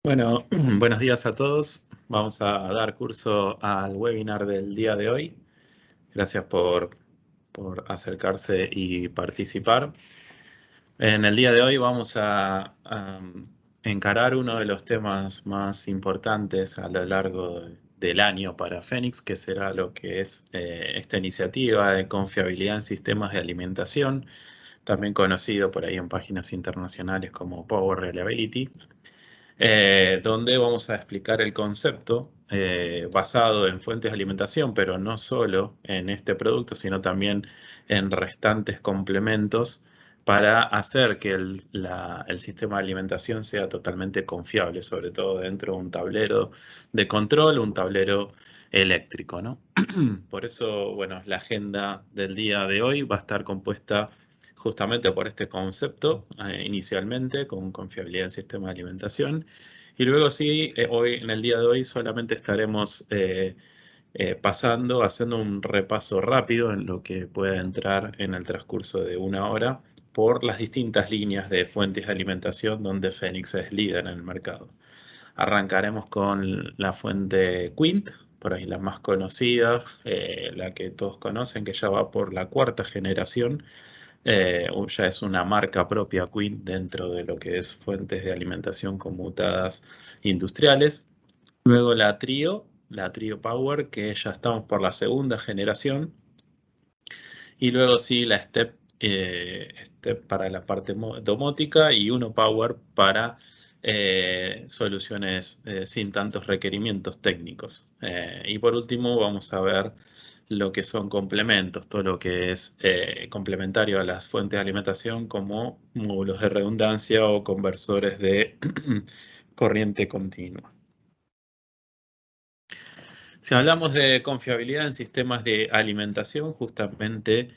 Bueno, buenos días a todos. Vamos a dar curso al webinar del día de hoy. Gracias por acercarse y participar. En el día de hoy vamos a encarar uno de los temas más importantes a lo largo del año para Fénix, que será lo que es esta iniciativa de confiabilidad en sistemas de alimentación, también conocido por ahí en páginas internacionales como Power Reliability. Donde vamos a explicar el concepto basado en fuentes de alimentación, pero no solo en este producto, sino también en restantes complementos para hacer que el sistema de alimentación sea totalmente confiable, sobre todo dentro de un tablero de control, un tablero eléctrico, ¿no? Por eso, bueno, la agenda del día de hoy va a estar compuesta justamente por este concepto, inicialmente con confiabilidad en sistema de alimentación. Y luego sí, hoy, en el día de hoy solamente estaremos haciendo un repaso rápido en lo que pueda entrar en el transcurso de una hora por las distintas líneas de fuentes de alimentación donde Fénix es líder en el mercado. Arrancaremos con la fuente Quint, por ahí la más conocida, la que todos conocen, que ya va por la cuarta generación. Ya es una marca propia Quint dentro de lo que es fuentes de alimentación conmutadas industriales. Luego la Trio Power, que ya estamos por la segunda generación. Y luego sí la Step para la parte domótica y Uno Power para soluciones sin tantos requerimientos técnicos. Y por último vamos a ver lo que son complementos, todo lo que es complementario a las fuentes de alimentación como módulos de redundancia o conversores de corriente continua. Si hablamos de confiabilidad en sistemas de alimentación, justamente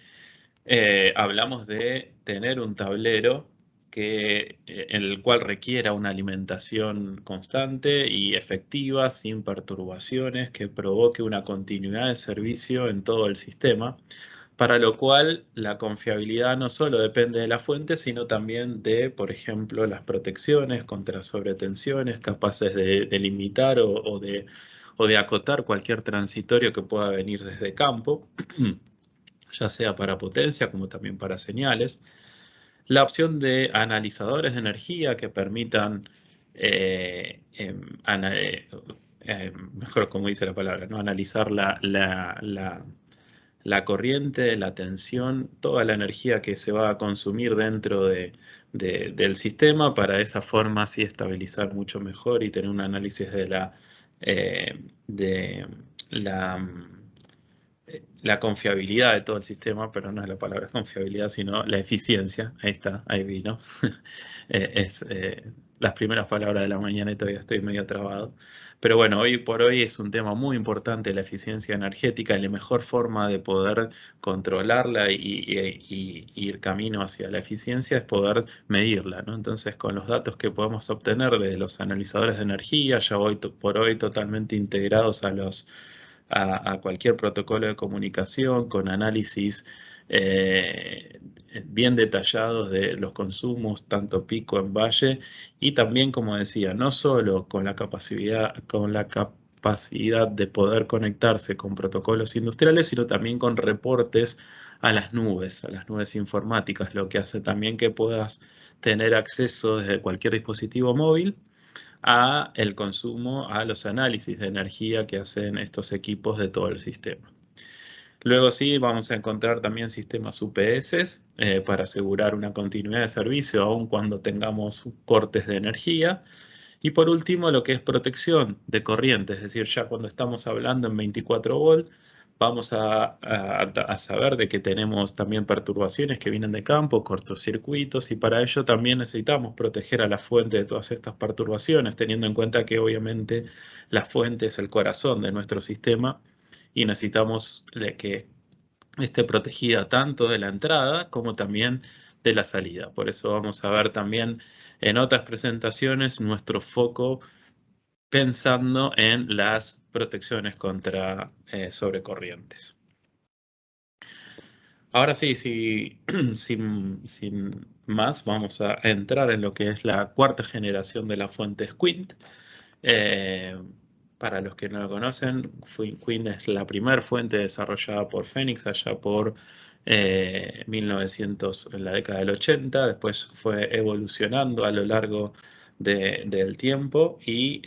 hablamos de tener un tablero en el cual requiera una alimentación constante y efectiva, sin perturbaciones, que provoque una continuidad de servicio en todo el sistema, para lo cual la confiabilidad no solo depende de la fuente, sino también de, por ejemplo, las protecciones contra sobretensiones, capaces de limitar o de acotar cualquier transitorio que pueda venir desde campo, ya sea para potencia como también para señales. La opción de analizadores de energía que permitan, mejor como dice la palabra, ¿no? Analizar la corriente, la tensión, toda la energía que se va a consumir dentro del sistema para de esa forma así estabilizar mucho mejor y tener un análisis de la confiabilidad de todo el sistema, pero no es la palabra confiabilidad, sino la eficiencia. Ahí está, ahí vino. Las primeras palabras de la mañana y todavía estoy medio trabado. Pero bueno, hoy por hoy es un tema muy importante la eficiencia energética y la mejor forma de poder controlarla y ir camino hacia la eficiencia es poder medirla, ¿no? Entonces, con los datos que podemos obtener de los analizadores de energía, ya hoy por hoy totalmente integrados a cualquier protocolo de comunicación con análisis bien detallados de los consumos, tanto pico en valle, y también, como decía, no solo con la capacidad de poder conectarse con protocolos industriales, sino también con reportes a las nubes informáticas, lo que hace también que puedas tener acceso desde cualquier dispositivo móvil a el consumo, a los análisis de energía que hacen estos equipos de todo el sistema. Luego sí, vamos a encontrar también sistemas UPS para asegurar una continuidad de servicio aun cuando tengamos cortes de energía. Y por último, lo que es protección de corriente, es decir, ya cuando estamos hablando en 24 volt, vamos a saber de que tenemos también perturbaciones que vienen de campo, cortocircuitos, y para ello también necesitamos proteger a la fuente de todas estas perturbaciones, teniendo en cuenta que obviamente la fuente es el corazón de nuestro sistema y necesitamos que esté protegida tanto de la entrada como también de la salida. Por eso vamos a ver también en otras presentaciones nuestro foco pensando en las protecciones contra sobrecorrientes. Ahora sí, sin más vamos a entrar en lo que es la cuarta generación de la fuente Quint. Para los que no lo conocen, Quint es la primera fuente desarrollada por Phoenix allá por 1900, en la década del 80. Después fue evolucionando a lo largo del tiempo y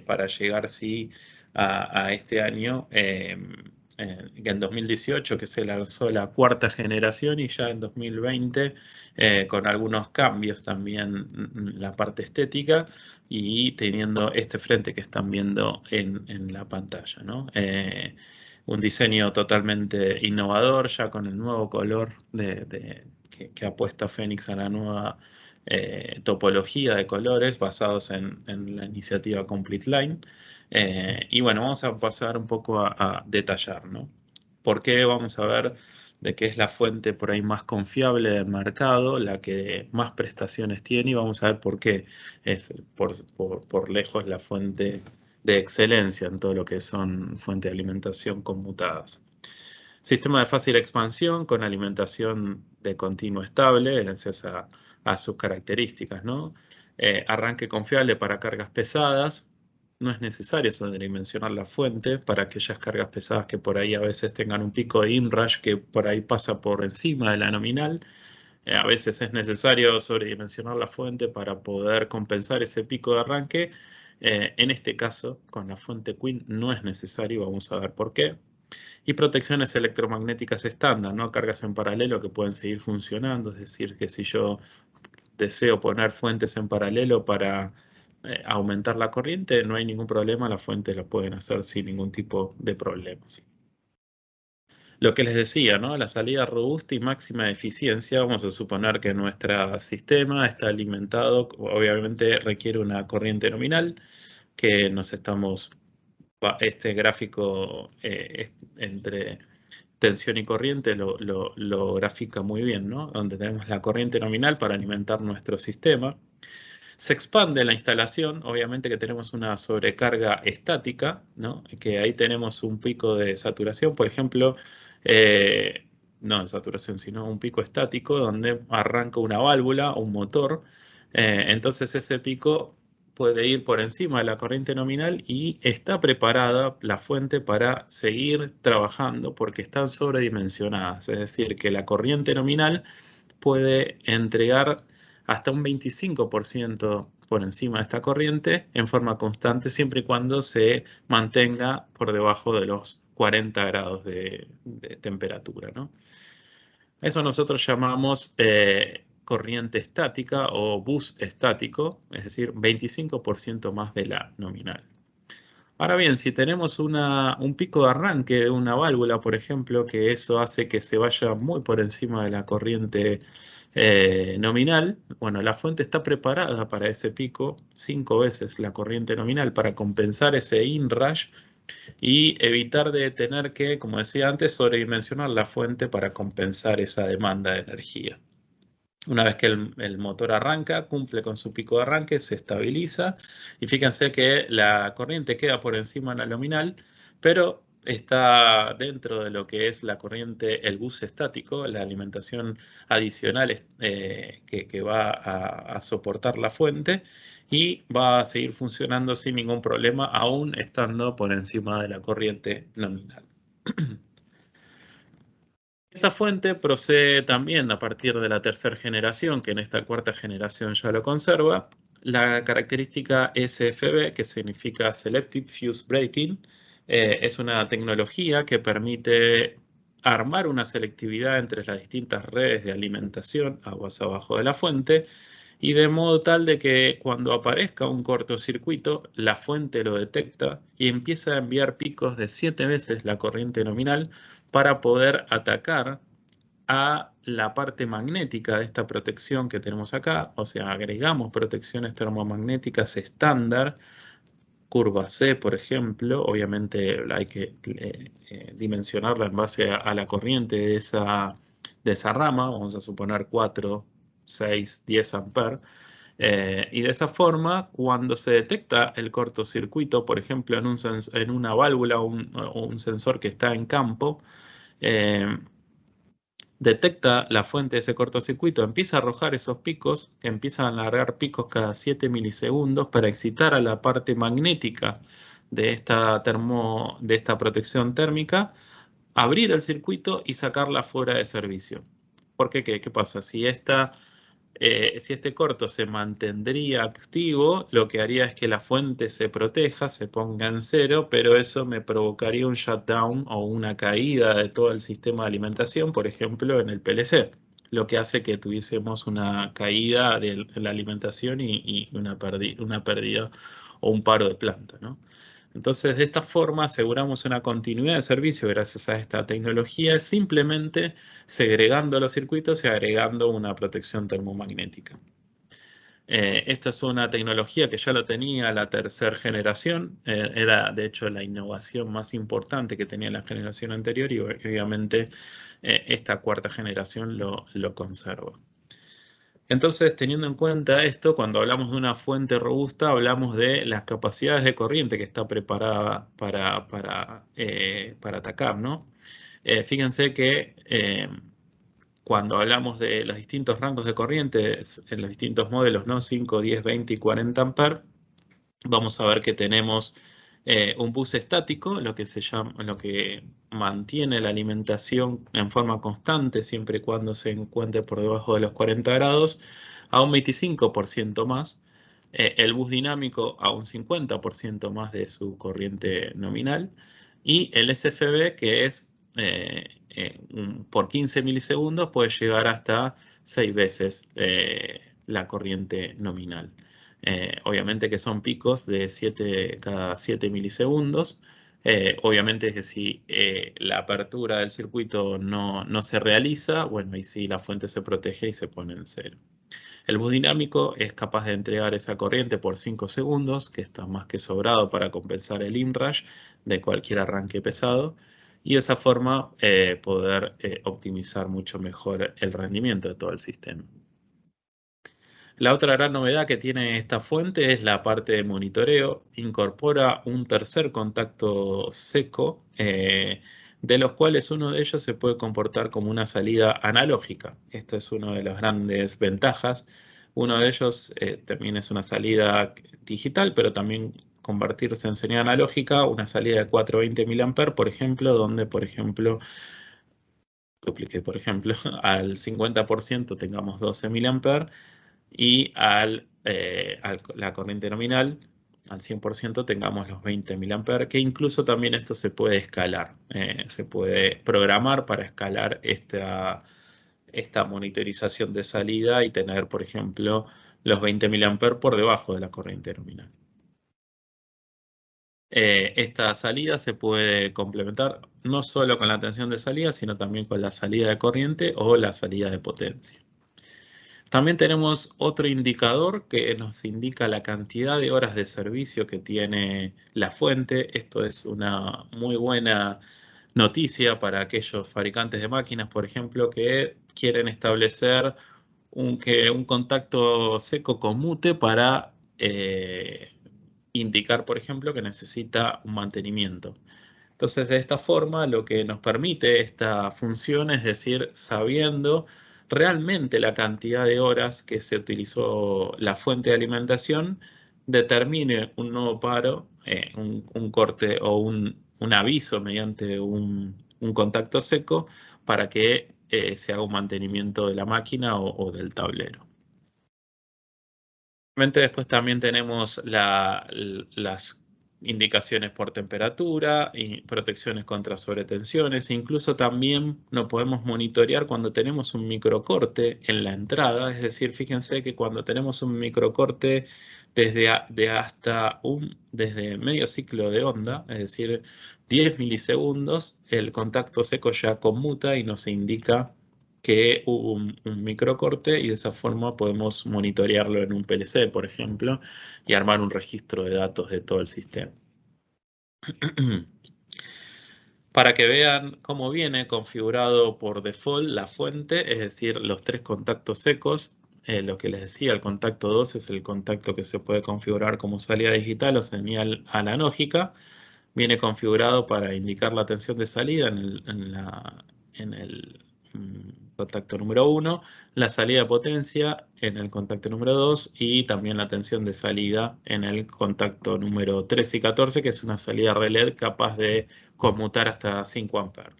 para llegar sí a este año, en 2018, que se lanzó la cuarta generación, y ya en 2020 con algunos cambios también la parte estética y teniendo este frente que están viendo en la pantalla, ¿no? Un diseño totalmente innovador, ya con el nuevo color que apuesta Phoenix a la nueva topología de colores basados en la iniciativa Complete Line. Y bueno, vamos a pasar un poco a detallar, ¿no? ¿Por qué? Vamos a ver de qué es la fuente por ahí más confiable del mercado, la que más prestaciones tiene, y vamos a ver por qué es por lejos la fuente de excelencia en todo lo que son fuentes de alimentación conmutadas. Sistema de fácil expansión con alimentación de continuo estable, gracias a sus características, ¿no? Arranque confiable para cargas pesadas. No es necesario sobredimensionar la fuente para aquellas cargas pesadas que por ahí a veces tengan un pico de inrush que por ahí pasa por encima de la nominal. A veces es necesario sobredimensionar la fuente para poder compensar ese pico de arranque. En este caso, con la fuente Quint no es necesario, vamos a ver por qué. Y protecciones electromagnéticas estándar, ¿no? Cargas en paralelo que pueden seguir funcionando, es decir, que si yo deseo poner fuentes en paralelo para aumentar la corriente, no hay ningún problema, las fuentes lo pueden hacer sin ningún tipo de problemas. Lo que les decía, ¿no? La salida robusta y máxima de eficiencia, vamos a suponer que nuestro sistema está alimentado, obviamente requiere una corriente nominal, que nos estamos, este gráfico entre tensión y corriente lo grafica muy bien, ¿no? Donde tenemos la corriente nominal para alimentar nuestro sistema. Se expande la instalación, obviamente que tenemos una sobrecarga estática, ¿no? Que ahí tenemos un pico de saturación, por ejemplo, no de saturación, sino un pico estático donde arranca una válvula o un motor. Entonces ese pico puede ir por encima de la corriente nominal y está preparada la fuente para seguir trabajando porque están sobredimensionadas. Es decir, que la corriente nominal puede entregar hasta un 25% por encima de esta corriente en forma constante, siempre y cuando se mantenga por debajo de los 40 grados de temperatura, ¿no? Eso nosotros llamamos corriente estática o bus estático, es decir, 25% más de la nominal. Ahora bien, si tenemos un pico de arranque de una válvula, por ejemplo, que eso hace que se vaya muy por encima de la corriente nominal, bueno, la fuente está preparada para ese pico, 5 veces la corriente nominal, para compensar ese inrush y evitar de tener que, como decía antes, sobredimensionar la fuente para compensar esa demanda de energía. Una vez que el motor arranca, cumple con su pico de arranque, se estabiliza y fíjense que la corriente queda por encima de la nominal, pero está dentro de lo que es la corriente, el bus estático, la alimentación adicional que va a soportar la fuente y va a seguir funcionando sin ningún problema, aún estando por encima de la corriente nominal. Esta fuente procede también a partir de la tercera generación, que en esta cuarta generación ya lo conserva, la característica SFB, que significa Selective Fuse Breaking. Es una tecnología que permite armar una selectividad entre las distintas redes de alimentación aguas abajo de la fuente, y de modo tal de que cuando aparezca un cortocircuito, la fuente lo detecta y empieza a enviar picos de 7 veces la corriente nominal para poder atacar a la parte magnética de esta protección que tenemos acá. O sea, agregamos protecciones termomagnéticas estándar, curva C, por ejemplo. Obviamente hay que dimensionarla en base a la corriente de esa rama. Vamos a suponer 4, 6, 10 amperes. Y de esa forma, cuando se detecta el cortocircuito, por ejemplo, en una válvula o un sensor que está en campo, detecta la fuente de ese cortocircuito, empieza a arrojar esos picos, que empiezan a largar picos cada 7 milisegundos para excitar a la parte magnética de esta protección térmica, abrir el circuito y sacarla fuera de servicio. Porque, ¿qué pasa? Si este corto se mantendría activo, lo que haría es que la fuente se proteja, se ponga en cero, pero eso me provocaría un shutdown o una caída de todo el sistema de alimentación, por ejemplo, en el PLC, lo que hace que tuviésemos una caída de la alimentación y una pérdida o un paro de planta, ¿no? Entonces, de esta forma aseguramos una continuidad de servicio gracias a esta tecnología, simplemente segregando los circuitos y agregando una protección termomagnética. Esta es una tecnología que ya lo tenía la tercera generación, era de hecho la innovación más importante que tenía la generación anterior y obviamente esta cuarta generación lo conserva. Entonces, teniendo en cuenta esto, cuando hablamos de una fuente robusta, hablamos de las capacidades de corriente que está preparada para atacar, ¿no? Fíjense que cuando hablamos de los distintos rangos de corriente, en los distintos modelos, ¿no? 5, 10, 20 y 40 amperes, vamos a ver que tenemos un bus estático, lo que mantiene la alimentación en forma constante siempre y cuando se encuentre por debajo de los 40 grados, a un 25% más. El bus dinámico a un 50% más de su corriente nominal. Y el SFB, que es por 15 milisegundos, puede llegar hasta 6 veces la corriente nominal. Obviamente que son picos de cada 7 milisegundos. Obviamente que si la apertura del circuito no se realiza, bueno, ahí sí la fuente se protege y se pone en cero. El bus dinámico es capaz de entregar esa corriente por 5 segundos, que está más que sobrado para compensar el inrush de cualquier arranque pesado, y de esa forma poder optimizar mucho mejor el rendimiento de todo el sistema. La otra gran novedad que tiene esta fuente es la parte de monitoreo. Incorpora un tercer contacto seco, de los cuales uno de ellos se puede comportar como una salida analógica. Esto es una de las grandes ventajas. Uno de ellos también es una salida digital, pero también convertirse en señal analógica, una salida de 420 mA, por ejemplo, donde, por ejemplo, al 50% tengamos 12 mA y la corriente nominal al 100% tengamos los 20 mA, que incluso también esto se puede escalar, se puede programar para escalar esta monitorización de salida y tener, por ejemplo, los 20 mA por debajo de la corriente nominal. Esta salida se puede complementar no solo con la tensión de salida, sino también con la salida de corriente o la salida de potencia. También tenemos otro indicador que nos indica la cantidad de horas de servicio que tiene la fuente. Esto es una muy buena noticia para aquellos fabricantes de máquinas, por ejemplo, que quieren establecer un contacto seco conmute para indicar, por ejemplo, que necesita un mantenimiento. Entonces, de esta forma, lo que nos permite esta función es decir, sabiendo realmente la cantidad de horas que se utilizó la fuente de alimentación, determine un nuevo paro, un corte o un aviso mediante un contacto seco para que se haga un mantenimiento de la máquina o del tablero. Después también tenemos las indicaciones por temperatura y protecciones contra sobretensiones. Incluso también lo podemos monitorear cuando tenemos un microcorte en la entrada. Es decir, fíjense que cuando tenemos un microcorte desde medio ciclo de onda, es decir, 10 milisegundos, el contacto seco ya conmuta y nos indica que hubo un microcorte y de esa forma podemos monitorearlo en un PLC, por ejemplo, y armar un registro de datos de todo el sistema. Para que vean cómo viene configurado por default la fuente, es decir, los 3 contactos secos. Lo que les decía, el contacto 2 es el contacto que se puede configurar como salida digital o señal analógica. Viene configurado para indicar la tensión de salida en el contacto número 1, la salida de potencia en el contacto número 2 y también la tensión de salida en el contacto número 3 y 14, que es una salida relé capaz de conmutar hasta 5 amperes.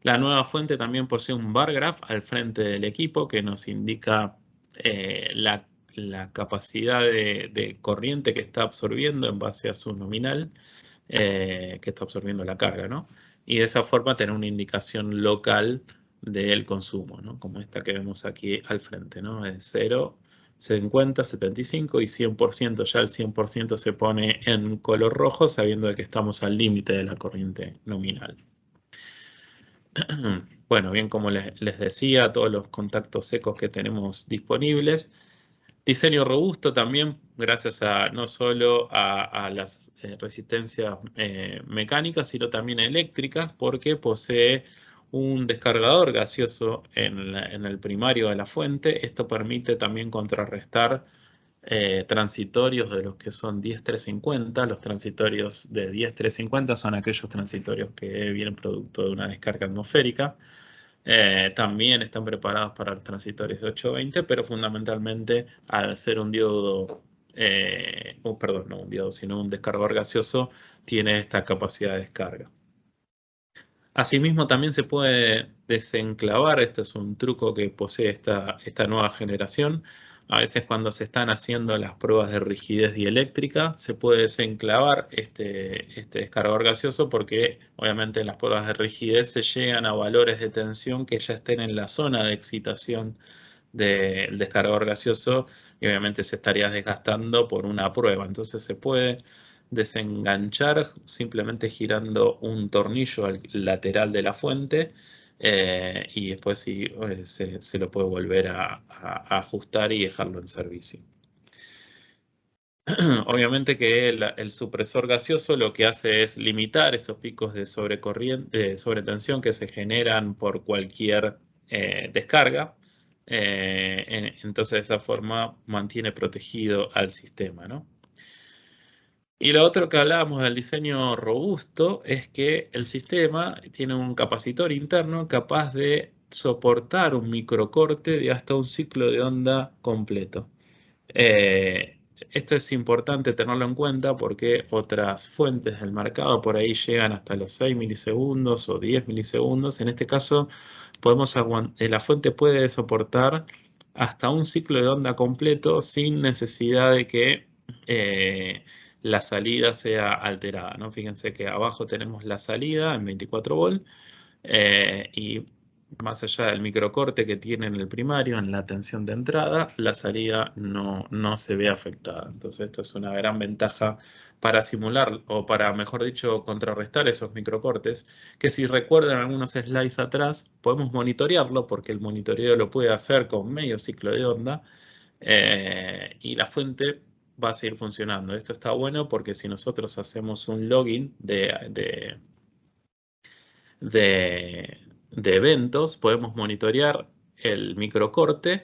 La nueva fuente también posee un bar graph al frente del equipo que nos indica la capacidad de corriente que está absorbiendo en base a su nominal, que está absorbiendo la carga, ¿no? Y de esa forma tener una indicación local del consumo, ¿no? Como esta que vemos aquí al frente, ¿no? Es 0, 50, 75 y 100%. Ya el 100% se pone en color rojo sabiendo de que estamos al límite de la corriente nominal. Bueno, bien, como les decía, todos los contactos secos que tenemos disponibles. Diseño robusto también, gracias a no solo a las resistencias mecánicas, sino también eléctricas, porque posee un descargador gaseoso en el primario de la fuente. Esto permite también contrarrestar transitorios de los que son 10350. Los transitorios de 10350 son aquellos transitorios que vienen producto de una descarga atmosférica. También están preparados para los transitorios de 820, pero fundamentalmente al ser un diodo, perdón, no un diodo, sino un descargador gaseoso, tiene esta capacidad de descarga. Asimismo, también se puede desenclavar. Este es un truco que posee esta nueva generación. A veces cuando se están haciendo las pruebas de rigidez dieléctrica, se puede desenclavar este descargador gaseoso porque obviamente en las pruebas de rigidez se llegan a valores de tensión que ya estén en la zona de excitación del descargador gaseoso y obviamente se estaría desgastando por una prueba. Entonces se puede desenganchar simplemente girando un tornillo al lateral de la fuente y después sí, se lo puede volver a ajustar y dejarlo en servicio. Obviamente que el supresor gaseoso lo que hace es limitar esos picos de sobretensión que se generan por cualquier descarga. Entonces de esa forma mantiene protegido al sistema, ¿no? Y lo otro que hablábamos del diseño robusto es que el sistema tiene un capacitor interno capaz de soportar un microcorte de hasta un ciclo de onda completo. Esto es importante tenerlo en cuenta porque otras fuentes del mercado por ahí llegan hasta los 6 milisegundos o 10 milisegundos. En este caso, la fuente puede soportar hasta un ciclo de onda completo sin necesidad de que la salida sea alterada, ¿no? Fíjense que abajo tenemos la salida en 24 volt y más allá del microcorte que tiene en el primario, en la tensión de entrada, la salida no se ve afectada. Entonces esto es una gran ventaja para simular, o para, mejor dicho, contrarrestar esos microcortes, que si recuerdan algunos slides atrás, podemos monitorearlo, porque el monitoreo lo puede hacer con medio ciclo de onda, y la fuente va a seguir funcionando. Esto está bueno porque si nosotros hacemos un login de eventos, podemos monitorear el microcorte,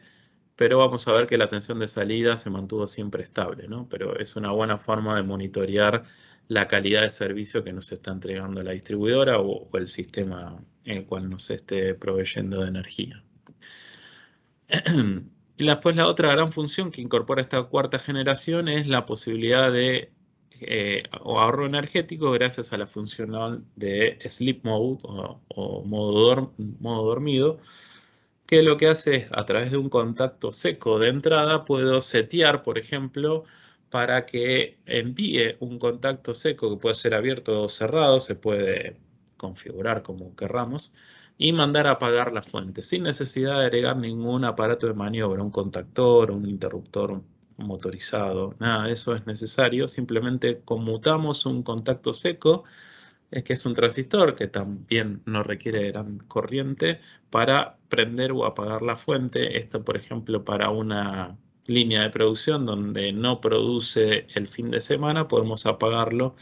pero vamos a ver que la tensión de salida se mantuvo siempre estable, ¿no? Pero es una buena forma de monitorear la calidad de servicio que nos está entregando la distribuidora o el sistema en el cual nos esté proveyendo de energía. Y después la otra gran función que incorpora esta cuarta generación es la posibilidad de ahorro energético gracias a la función de Sleep Mode o modo dormido, que lo que hace es a través de un contacto seco de entrada puedo setear, por ejemplo, para que envíe un contacto seco que puede ser abierto o cerrado, se puede configurar como querramos, y mandar a apagar la fuente sin necesidad de agregar ningún aparato de maniobra, un contactor, un interruptor motorizado, nada de eso es necesario, simplemente conmutamos un contacto seco, es que es un transistor que también no requiere gran corriente para prender o apagar la fuente. Esto, por ejemplo, para una línea de producción donde no produce el fin de semana, podemos apagarlo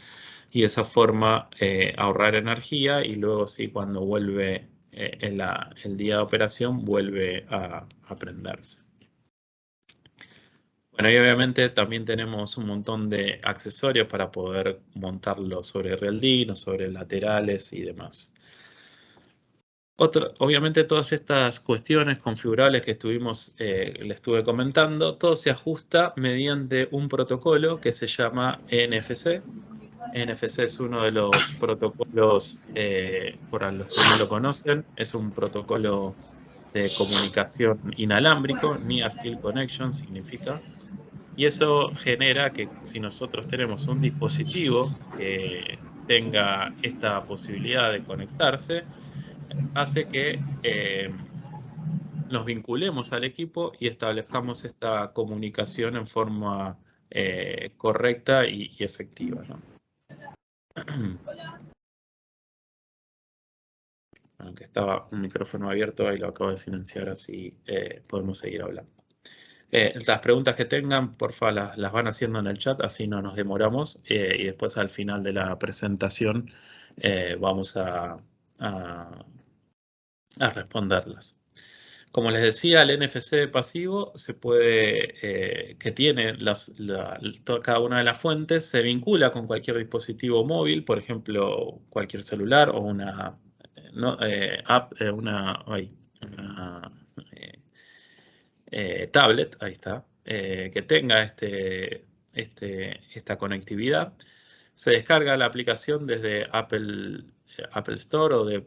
y de esa forma ahorrar energía y luego sí, cuando vuelve el día de operación, vuelve a prenderse. Bueno, y obviamente también tenemos un montón de accesorios para poder montarlo sobre reldín o sobre laterales y demás. Obviamente todas estas cuestiones configurables que le estuve comentando, todo se ajusta mediante un protocolo que se llama NFC. NFC es uno de los protocolos, para los que no lo conocen, es un protocolo de comunicación inalámbrico, Near Field Connection significa, y eso genera que si nosotros tenemos un dispositivo que tenga esta posibilidad de conectarse, hace que nos vinculemos al equipo y establezcamos esta comunicación en forma correcta y efectiva, ¿no? Aunque estaba un micrófono abierto, ahí lo acabo de silenciar, así podemos seguir hablando. Las preguntas que tengan, por favor, las van haciendo en el chat, así no nos demoramos, y después al final de la presentación vamos a responderlas. Como les decía, el NFC pasivo se puede, que tiene cada una de las fuentes, se vincula con cualquier dispositivo móvil, por ejemplo, cualquier celular o una tablet, ahí está, que tenga esta conectividad. Se descarga la aplicación desde Apple Store o de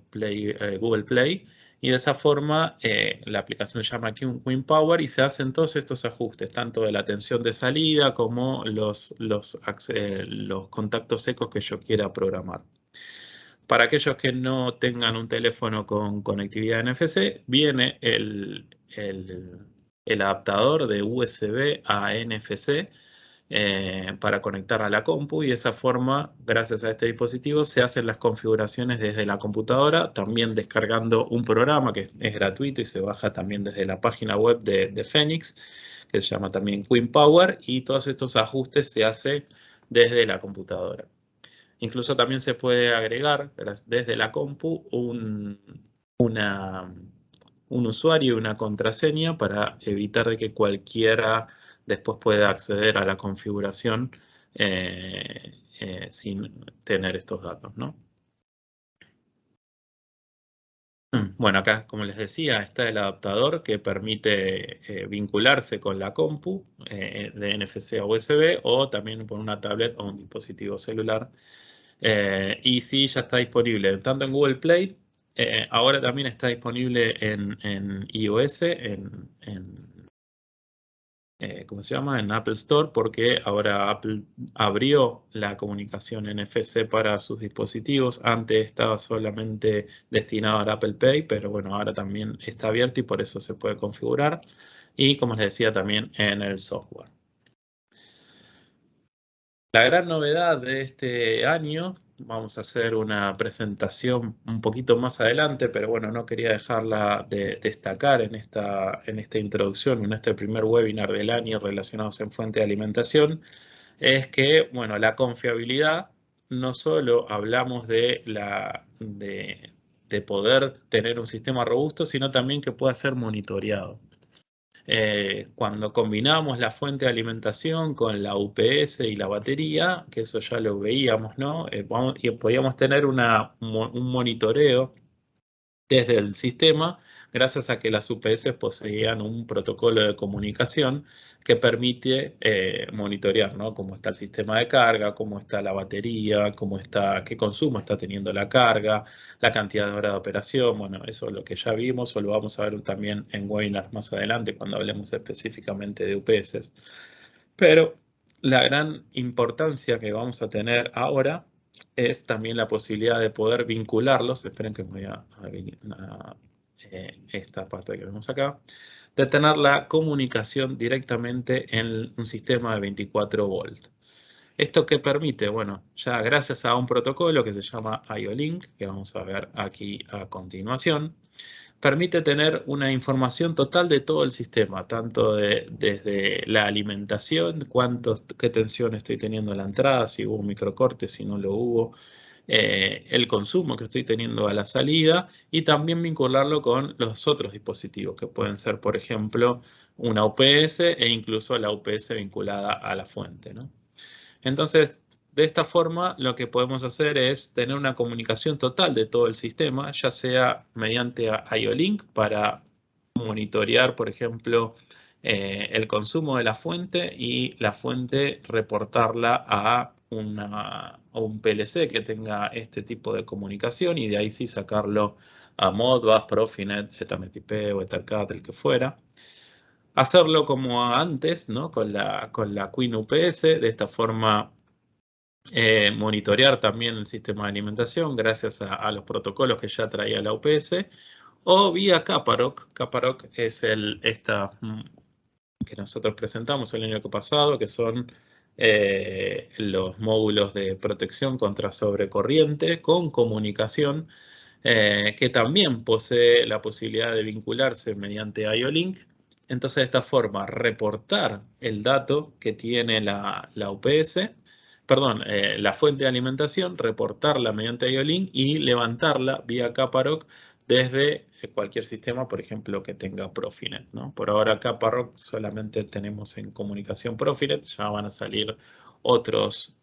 Google Play, y de esa forma la aplicación se llama QueenPower y se hacen todos estos ajustes, tanto de la atención de salida como los contactos secos que yo quiera programar. Para aquellos que no tengan un teléfono con conectividad NFC, viene el adaptador de USB a NFC para conectar a la compu, y de esa forma, gracias a este dispositivo, se hacen las configuraciones desde la computadora, también descargando un programa que es gratuito y se baja también desde la página web de Phoenix, que se llama también QueenPower, y todos estos ajustes se hacen desde la computadora. Incluso también se puede agregar desde la compu un usuario y una contraseña para evitar de que cualquiera después pueda acceder a la configuración sin tener estos datos, ¿no? Bueno, acá, como les decía, está el adaptador que permite vincularse con la compu de NFC a USB, o también por una tablet o un dispositivo celular. Y sí, ya está disponible tanto en Google Play, ahora también está disponible en iOS, ¿cómo se llama? En Apple Store, porque ahora Apple abrió la comunicación NFC para sus dispositivos. Antes estaba solamente destinado al Apple Pay, pero bueno, ahora también está abierto y por eso se puede configurar. Y como les decía, también en el software. La gran novedad de este año, vamos a hacer una presentación un poquito más adelante, pero bueno, no quería dejarla de destacar en esta introducción, en este primer webinar del año relacionados en fuente de alimentación, es que, bueno, la confiabilidad, no solo hablamos de poder tener un sistema robusto, sino también que pueda ser monitoreado. Cuando combinamos la fuente de alimentación con la UPS y la batería, que eso ya lo veíamos, ¿no? Y podíamos tener un monitoreo desde el sistema, gracias a que las UPS poseían un protocolo de comunicación que permite monitorear, ¿no? Cómo está el sistema de carga, cómo está la batería, qué consumo está teniendo la carga, la cantidad de horas de operación. Bueno, eso es lo que ya vimos, o lo vamos a ver también en webinars más adelante cuando hablemos específicamente de UPS. Pero la gran importancia que vamos a tener ahora es también la posibilidad de poder vincularlos. Esperen que voy a esta parte que vemos acá, de tener la comunicación directamente en un sistema de 24 volt. ¿Esto qué permite? Bueno, ya gracias a un protocolo que se llama IO-Link, que vamos a ver aquí a continuación, permite tener una información total de todo el sistema, tanto desde la alimentación, qué tensión estoy teniendo en la entrada, si hubo un microcorte, si no lo hubo, el consumo que estoy teniendo a la salida, y también vincularlo con los otros dispositivos, que pueden ser, por ejemplo, una UPS e incluso la UPS vinculada a la fuente, ¿no? Entonces, de esta forma lo que podemos hacer es tener una comunicación total de todo el sistema, ya sea mediante IO-Link para monitorear, por ejemplo, el consumo de la fuente y la fuente reportarla a un PLC que tenga este tipo de comunicación y de ahí sí sacarlo a Modbus, Profinet, Ethernet IP o Ethercat, el que fuera. Hacerlo como antes, ¿no? Con la Queen UPS, de esta forma monitorear también el sistema de alimentación gracias a los protocolos que ya traía la UPS, o vía Caparok. Caparok es esta que nosotros presentamos el año pasado, que son los módulos de protección contra sobrecorriente con comunicación, que también posee la posibilidad de vincularse mediante IO-Link. Entonces, de esta forma, reportar el dato que tiene la UPS, perdón, la fuente de alimentación, reportarla mediante IO-Link y levantarla vía Caparok desde cualquier sistema, por ejemplo, que tenga Profinet, ¿no? Por ahora Caparok solamente tenemos en comunicación Profinet, ya van a salir otros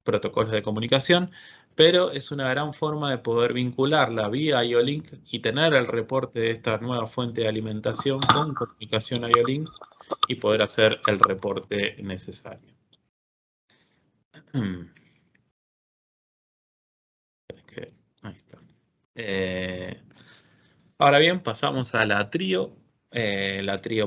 protocolos de comunicación, pero es una gran forma de poder vincularla vía IO-Link y tener el reporte de esta nueva fuente de alimentación con comunicación IO-Link y poder hacer el reporte necesario. Ahí está. Ahora bien, pasamos a la Trio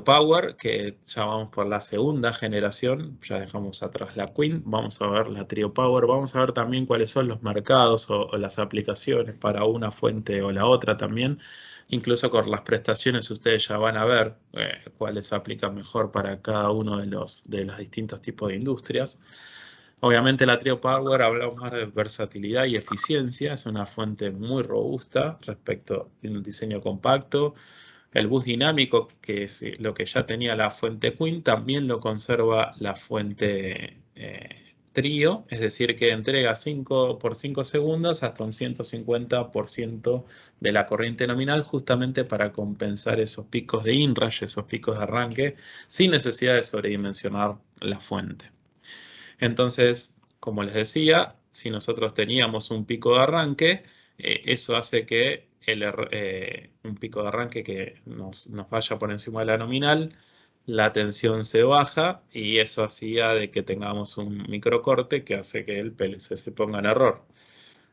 Power, que ya vamos por la segunda generación, ya dejamos atrás la Queen, vamos a ver la Trio Power, vamos a ver también cuáles son los mercados o las aplicaciones para una fuente o la otra también, incluso con las prestaciones ustedes ya van a ver cuáles aplican mejor para cada uno de los distintos tipos de industrias. Obviamente la Trio Power hablamos más de versatilidad y eficiencia, es una fuente muy robusta respecto de un diseño compacto. El bus dinámico, que es lo que ya tenía la fuente Queen, también lo conserva la fuente Trio, es decir, que entrega 5 por 5 segundos hasta un 150% de la corriente nominal, justamente para compensar esos picos de inrush, esos picos de arranque, sin necesidad de sobredimensionar la fuente. Entonces, como les decía, si nosotros teníamos un pico de arranque, eso hace que un pico de arranque que nos vaya por encima de la nominal, la tensión se baja y eso hacía de que tengamos un microcorte que hace que el PLC se ponga en error.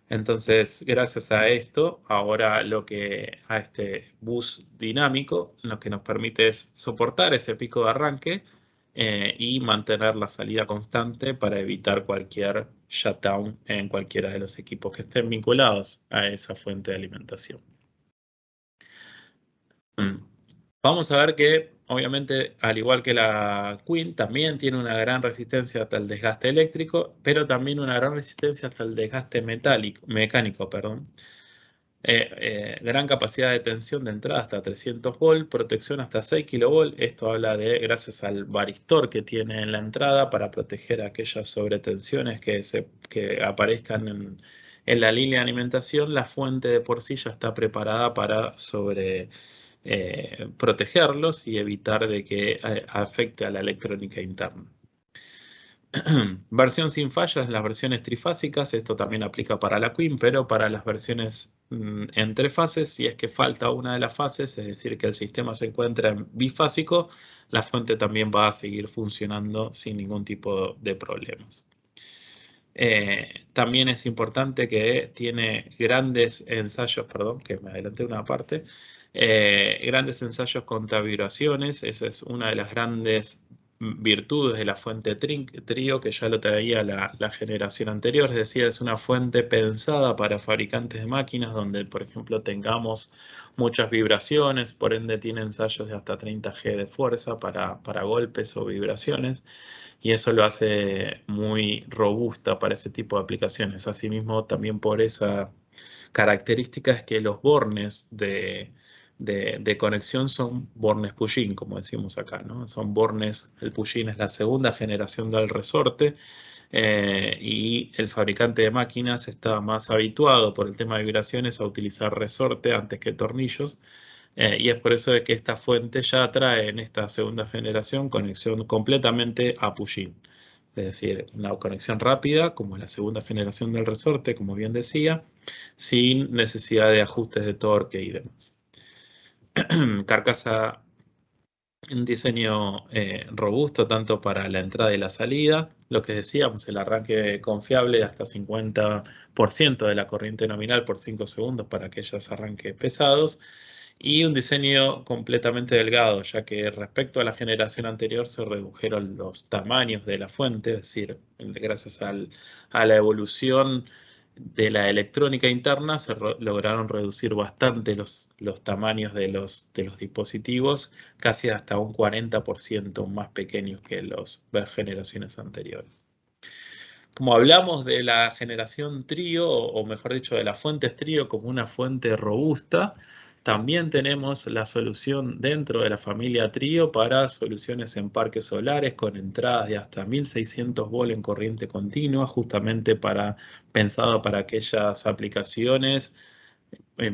Entonces, gracias a esto, ahora a este bus dinámico, lo que nos permite es soportar ese pico de arranque y mantener la salida constante para evitar cualquier shutdown en cualquiera de los equipos que estén vinculados a esa fuente de alimentación. Vamos a ver que, obviamente, al igual que la Queen, también tiene una gran resistencia hasta el desgaste eléctrico, pero también una gran resistencia hasta el desgaste mecánico, perdón. Gran capacidad de tensión de entrada hasta 300 volts, protección hasta 6 kV. Esto habla de, gracias al varistor que tiene en la entrada para proteger aquellas sobretensiones que aparezcan en la línea de alimentación, la fuente de por sí ya está preparada para protegerlos y evitar de que afecte a la electrónica interna. Versión sin fallas, las versiones trifásicas, esto también aplica para la Queen, pero para las versiones entre fases, si es que falta una de las fases, es decir, que el sistema se encuentra en bifásico, la fuente también va a seguir funcionando sin ningún tipo de problemas. También es importante que tiene grandes ensayos, perdón, que me adelanté una parte, grandes ensayos contra vibraciones, esa es una de las grandes virtudes de la fuente Trio, que ya lo traía la generación anterior, es decir, es una fuente pensada para fabricantes de máquinas donde, por ejemplo, tengamos muchas vibraciones, por ende tiene ensayos de hasta 30 G de fuerza para golpes o vibraciones, y eso lo hace muy robusta para ese tipo de aplicaciones. Asimismo, también por esa característica es que los bornes de conexión son bornes push-in, como decimos acá, ¿no? Son bornes, el push-in es la segunda generación del resorte y el fabricante de máquinas está más habituado por el tema de vibraciones a utilizar resorte antes que tornillos. Y es por eso de que esta fuente ya trae en esta segunda generación conexión completamente a push-in. es decir, una conexión rápida, como la segunda generación del resorte, como bien decía, sin necesidad de ajustes de torque y demás. Carcasa, un diseño robusto tanto para la entrada y la salida, lo que decíamos, el arranque confiable de hasta 50% de la corriente nominal por 5 segundos para aquellos arranques pesados, y un diseño completamente delgado, ya que respecto a la generación anterior se redujeron los tamaños de la fuente, es decir, gracias a la evolución de la electrónica interna se lograron reducir bastante los tamaños de los dispositivos, casi hasta un 40% más pequeños que las generaciones anteriores. Como hablamos de la generación Trio, o mejor dicho, de las fuentes Trio como una fuente robusta, también tenemos la solución dentro de la familia Trio para soluciones en parques solares con entradas de hasta 1600 volt en corriente continua, justamente pensado para aquellas aplicaciones,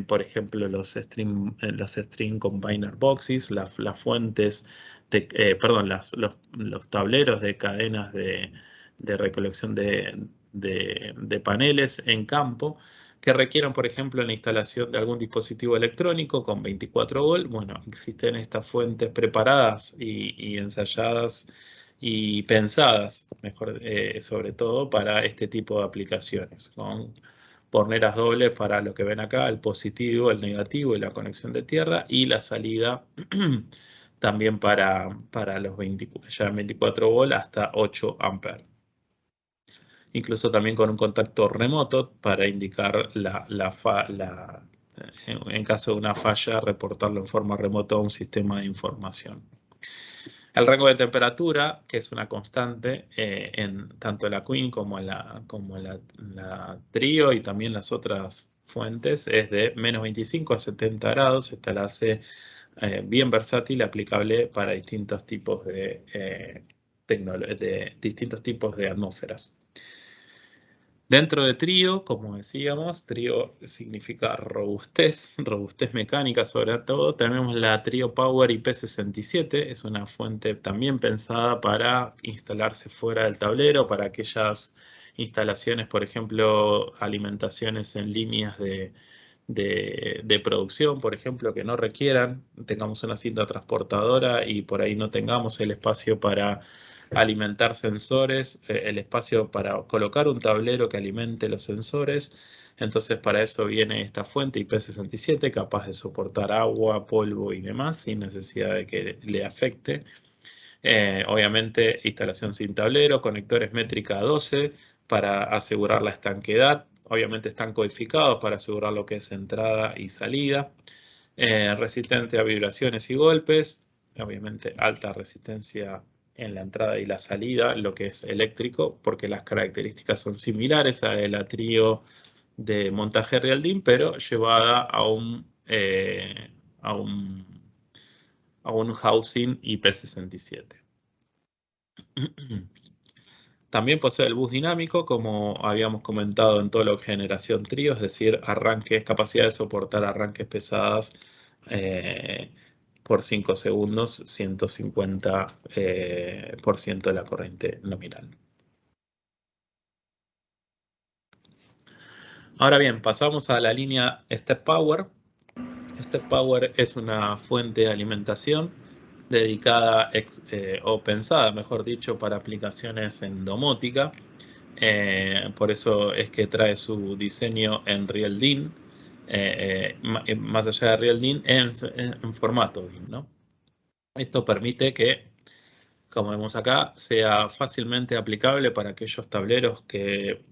por ejemplo, los string combiner boxes, las fuentes, perdón, los tableros de cadenas de recolección de paneles en campo que requieran, por ejemplo, la instalación de algún dispositivo electrónico con 24 volt. Bueno, existen estas fuentes preparadas y ensayadas y pensadas, mejor, sobre todo para este tipo de aplicaciones, con borneras dobles para lo que ven acá, el positivo, el negativo y la conexión de tierra, y la salida también para los 24 volt hasta 8 amperes. Incluso también con un contacto remoto para indicar en caso de una falla, reportarlo en forma remota a un sistema de información. El rango de temperatura, que es una constante en tanto la Queen como la Trio y también las otras fuentes, es de menos 25 a 70 grados. Esta la hace bien versátil, aplicable para distintos tipos distintos tipos de atmósferas. Dentro de Trio, como decíamos, Trio significa robustez mecánica sobre todo. Tenemos la Trio Power IP67, es una fuente también pensada para instalarse fuera del tablero, para aquellas instalaciones, por ejemplo, alimentaciones en líneas de producción, por ejemplo, que no requieran, tengamos una cinta transportadora y por ahí no tengamos el espacio para alimentar sensores, el espacio para colocar un tablero que alimente los sensores. Entonces para eso viene esta fuente IP67 capaz de soportar agua, polvo y demás sin necesidad de que le afecte. Obviamente instalación sin tablero, conectores métrica 12 para asegurar la estanqueidad. Obviamente están codificados para asegurar lo que es entrada y salida. Resistente a vibraciones y golpes. Obviamente alta resistencia en la entrada y la salida, lo que es eléctrico, porque las características son similares a la Trio de montaje Real-DIN, pero llevada a un housing IP67. También posee el bus dinámico, como habíamos comentado en todo lo que generación Trio, es decir, capacidad de soportar arranques pesadas por 5 segundos, 150% de la corriente nominal. Ahora bien, pasamos a la línea Step Power. Step Power es una fuente de alimentación dedicada o pensada, mejor dicho, para aplicaciones en domótica. Por eso es que trae su diseño en Real-DIN, más allá de Real-DIN, en formato DIN, ¿no? Esto permite que, como vemos acá, sea fácilmente aplicable para aquellos tableros que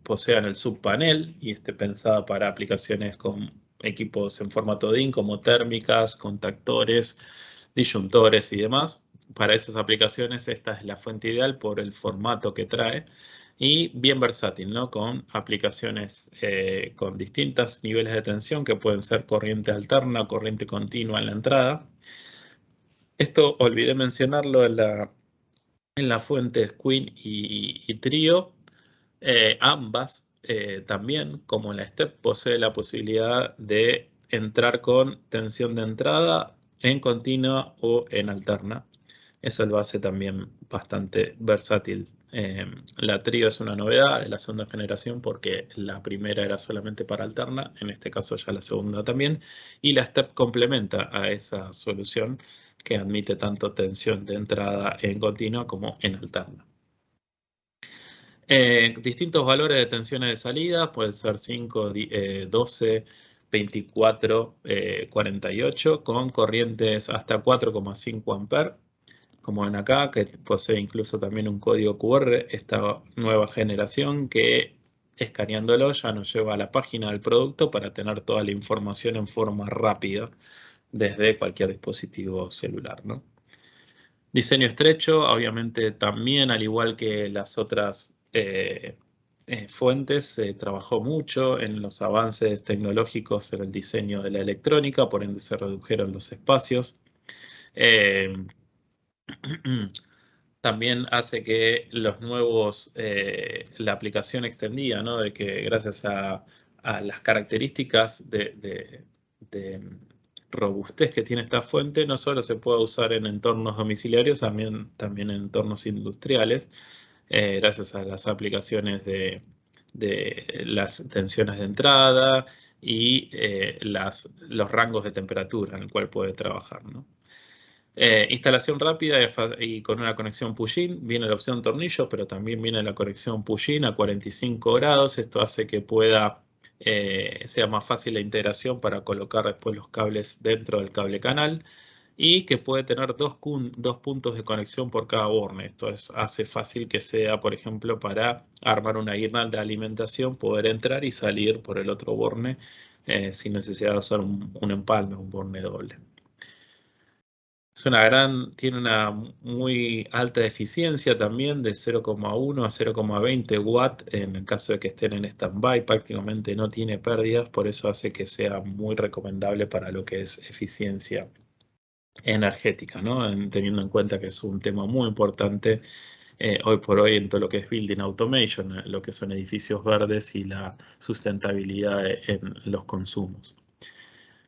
posean el subpanel y esté pensada para aplicaciones con equipos en formato DIN como térmicas, contactores, disyuntores y demás. Para esas aplicaciones esta es la fuente ideal por el formato que trae y bien versátil, ¿no? Con aplicaciones con distintos niveles de tensión que pueden ser corriente alterna, corriente continua en la entrada. Esto olvidé mencionarlo en la fuente Queen y Trio. Ambas también, como la Step, posee la posibilidad de entrar con tensión de entrada en continua o en alterna. Eso lo hace también bastante versátil. La Trio es una novedad de la segunda generación porque la primera era solamente para alterna, en este caso ya la segunda también, y la Step complementa a esa solución que admite tanto tensión de entrada en continua como en alterna. Distintos valores de tensiones de salida, pueden ser 5, 12, 24, 48, con corrientes hasta 4,5 amperes, como ven acá, que posee incluso también un código QR, esta nueva generación que escaneándolo ya nos lleva a la página del producto para tener toda la información en forma rápida desde cualquier dispositivo celular, ¿no? Diseño estrecho, obviamente también, al igual que las otras fuentes, se trabajó mucho en los avances tecnológicos en el diseño de la electrónica, por ende se redujeron los espacios. Eh, También hace que los nuevos, la aplicación extendida, ¿no? De que gracias a las características de robustez que tiene esta fuente, no solo se puede usar en entornos domiciliarios, también en entornos industriales, gracias a las aplicaciones de las tensiones de entrada y los rangos de temperatura en el cual puede trabajar, ¿no? Instalación rápida y con una conexión push-in. Viene la opción tornillo, pero también viene la conexión push-in a 45 grados. Esto hace que sea más fácil la integración para colocar después los cables dentro del cable canal y que puede tener dos puntos de conexión por cada borne. Esto hace fácil que sea, por ejemplo, para armar una guirnalda de alimentación, poder entrar y salir por el otro borne sin necesidad de usar un empalme, un borne doble. Tiene una muy alta eficiencia también de 0,1 a 0,20 watt en el caso de que estén en stand-by, prácticamente no tiene pérdidas, por eso hace que sea muy recomendable para lo que es eficiencia energética, ¿no? Teniendo en cuenta que es un tema muy importante hoy por hoy en todo lo que es building automation, lo que son edificios verdes y la sustentabilidad en los consumos.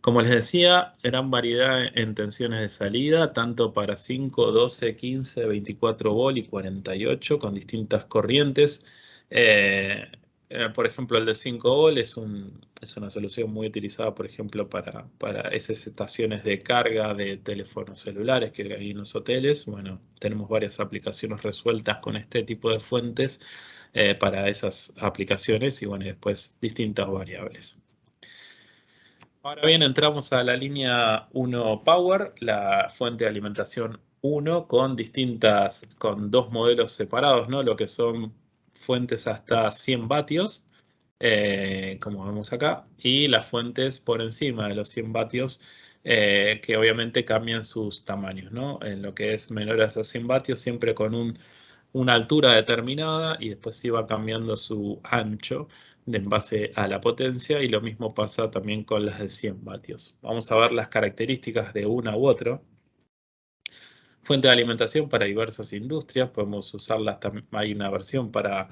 Como les decía, gran variedad en tensiones de salida, tanto para 5, 12, 15, 24 volt y 48, con distintas corrientes. Por ejemplo, el de 5 volt es una solución muy utilizada, por ejemplo, para esas estaciones de carga de teléfonos celulares que hay en los hoteles. Bueno, tenemos varias aplicaciones resueltas con este tipo de fuentes para esas aplicaciones y bueno, después distintas variables. Ahora bien, entramos a la línea 1 Power, la fuente de alimentación 1 con dos modelos separados, ¿no? Lo que son fuentes hasta 100 vatios, como vemos acá, y las fuentes por encima de los 100 vatios, que obviamente cambian sus tamaños, ¿no? En lo que es menores a 100 vatios, siempre con una altura determinada y después se va cambiando su ancho en base a la potencia y lo mismo pasa también con las de 100 vatios. Vamos a ver las características de una u otra. Fuente de alimentación para diversas industrias, podemos usarlas, hay una versión para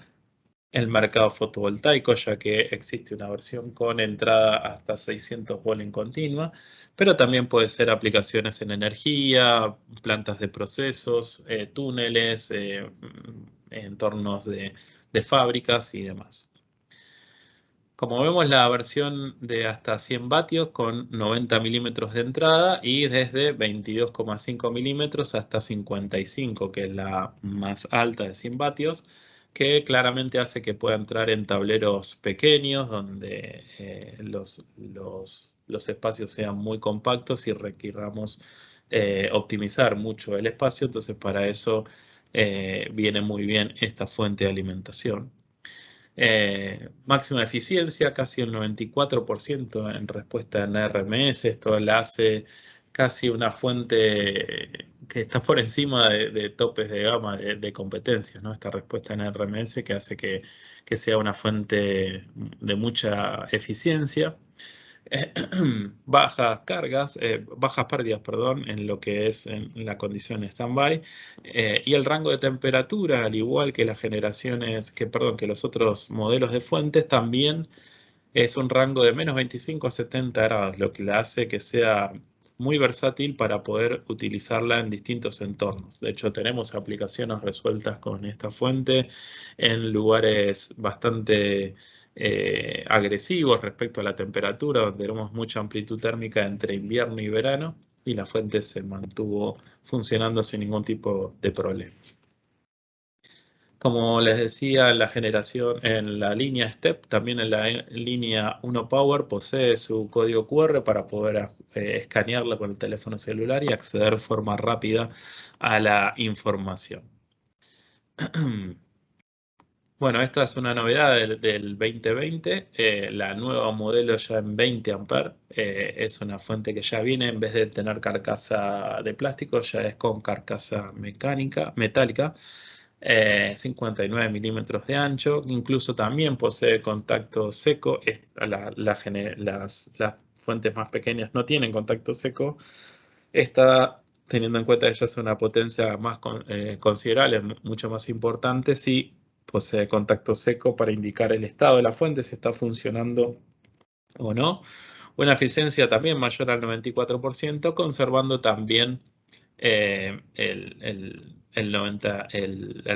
el mercado fotovoltaico, ya que existe una versión con entrada hasta 600 volt en continua, pero también puede ser aplicaciones en energía, plantas de procesos, túneles, entornos de fábricas y demás. Como vemos, la versión de hasta 100 vatios con 90 milímetros de entrada y desde 22,5 milímetros hasta 55, que es la más alta de 100 vatios, que claramente hace que pueda entrar en tableros pequeños donde los espacios sean muy compactos y requiramos optimizar mucho el espacio. Entonces, para eso viene muy bien esta fuente de alimentación. Máxima eficiencia, casi el 94% en respuesta en RMS. Esto la hace casi una fuente que está por encima de topes de gama de competencias, ¿no? Esta respuesta en RMS que hace que sea una fuente de mucha eficiencia. Bajas pérdidas, perdón, en lo que es en la condición stand-by, y el rango de temperatura, al igual que las que los otros modelos de fuentes, también es un rango de menos 25 a 70 grados, lo que la hace que sea muy versátil para poder utilizarla en distintos entornos. De hecho, tenemos aplicaciones resueltas con esta fuente en lugares bastante agresivos respecto a la temperatura, donde tenemos mucha amplitud térmica entre invierno y verano, y la fuente se mantuvo funcionando sin ningún tipo de problemas. Como les decía, en la línea STEP, también en la línea 1 Power posee su código QR para poder escanearla con el teléfono celular y acceder de forma rápida a la información. Bueno, esta es una novedad del 2020, la nueva modelo ya en 20 amperes, es una fuente que ya viene, en vez de tener carcasa de plástico, ya es con carcasa metálica, 59 milímetros de ancho, incluso también posee contacto seco. Las fuentes más pequeñas no tienen contacto seco. Esta, teniendo en cuenta que ya es una potencia más considerable, mucho más importante, sí posee contacto seco para indicar el estado de la fuente, si está funcionando o no. Una eficiencia también mayor al 94%, conservando también el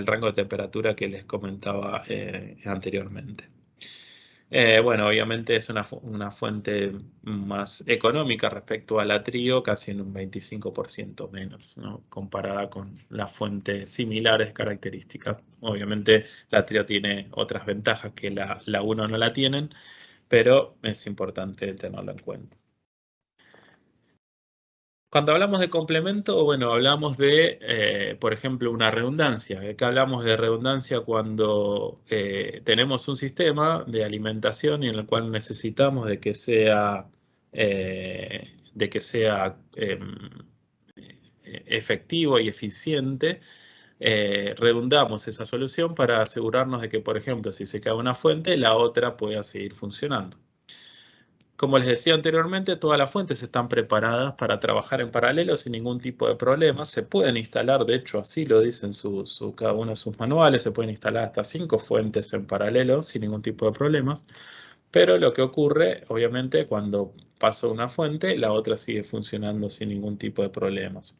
rango de temperatura que les comentaba anteriormente. Bueno, obviamente es una fuente más económica respecto a la Trio, casi en un 25% menos, ¿no? Comparada con las fuentes similares características. Obviamente la Trio tiene otras ventajas que la 1 no la tienen, pero es importante tenerlo en cuenta. Cuando hablamos de complemento, bueno, hablamos de, por ejemplo, una redundancia. Acá hablamos de redundancia cuando tenemos un sistema de alimentación en el cual necesitamos de que sea efectivo y eficiente. Redundamos esa solución para asegurarnos de que, por ejemplo, si se cae una fuente, la otra pueda seguir funcionando. Como les decía anteriormente, todas las fuentes están preparadas para trabajar en paralelo sin ningún tipo de problema. Se pueden instalar, de hecho, así lo dicen cada uno de sus manuales, se pueden instalar hasta 5 fuentes en paralelo sin ningún tipo de problemas. Pero lo que ocurre, obviamente, cuando pasa una fuente, la otra sigue funcionando sin ningún tipo de problemas.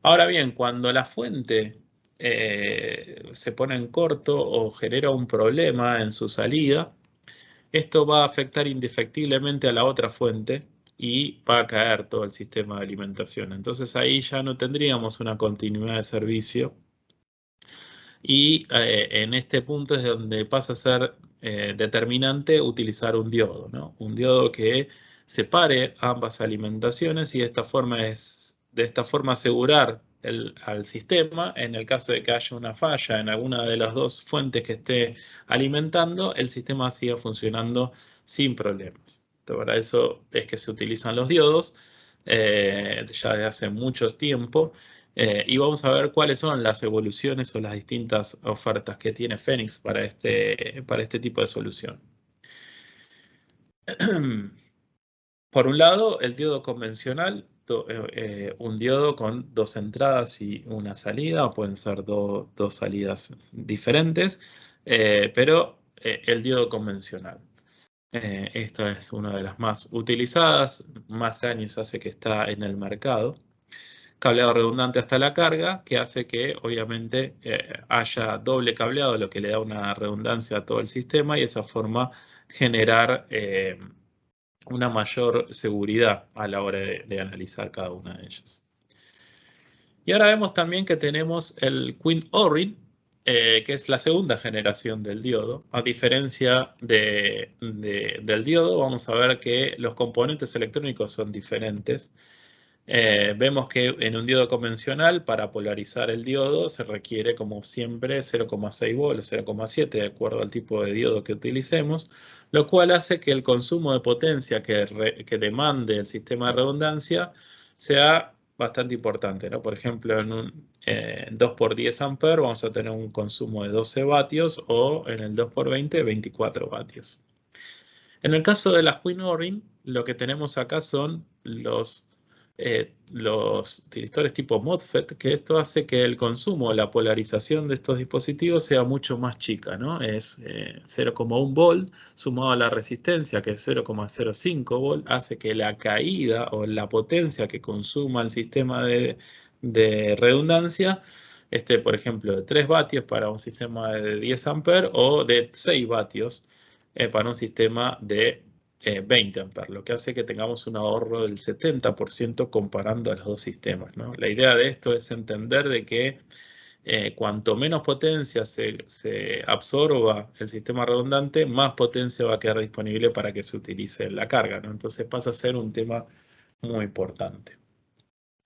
Ahora bien, cuando la fuente se pone en corto o genera un problema en su salida, esto va a afectar indefectiblemente a la otra fuente y va a caer todo el sistema de alimentación. Entonces ahí ya no tendríamos una continuidad de servicio y en este punto es donde pasa a ser determinante utilizar un diodo, ¿no? Un diodo que separe ambas alimentaciones y de esta forma asegurar al sistema, en el caso de que haya una falla en alguna de las dos fuentes que esté alimentando, el sistema siga funcionando sin problemas. Para eso es que se utilizan los diodos ya desde hace mucho tiempo. Y vamos a ver cuáles son las evoluciones o las distintas ofertas que tiene Phoenix para este tipo de solución. Por un lado, el diodo convencional, un diodo con 2 entradas y una salida, o pueden ser dos salidas diferentes, pero el diodo convencional. Esta es una de las más utilizadas, más años hace que está en el mercado. Cableado redundante hasta la carga, que hace que obviamente haya doble cableado, lo que le da una redundancia a todo el sistema y de esa forma generar una mayor seguridad a la hora de analizar cada una de ellas. Y ahora vemos también que tenemos el Queen O-ring, que es la segunda generación del diodo. A diferencia del diodo, vamos a ver que los componentes electrónicos son diferentes. Vemos que en un diodo convencional, para polarizar el diodo, se requiere, como siempre, 0,6 volts, 0,7, de acuerdo al tipo de diodo que utilicemos, lo cual hace que el consumo de potencia que demande el sistema de redundancia sea bastante importante, ¿no? Por ejemplo, en un 2x10 amperes vamos a tener un consumo de 12 vatios o en el 2x20, 24 vatios. En el caso de las Queen O-ring, lo que tenemos acá son los tiristores tipo MOSFET, que esto hace que el consumo, la polarización de estos dispositivos sea mucho más chica, ¿no? Es 0,1 volt sumado a la resistencia, que es 0,05 volt, hace que la caída o la potencia que consuma el sistema de redundancia esté, por ejemplo, de 3 vatios para un sistema de 10 amperes o de 6 vatios para un sistema de 20 amperes, lo que hace que tengamos un ahorro del 70% comparando a los dos sistemas, ¿no? La idea de esto es entender de que cuanto menos potencia se absorba el sistema redundante, más potencia va a quedar disponible para que se utilice en la carga, ¿no? Entonces pasa a ser un tema muy importante.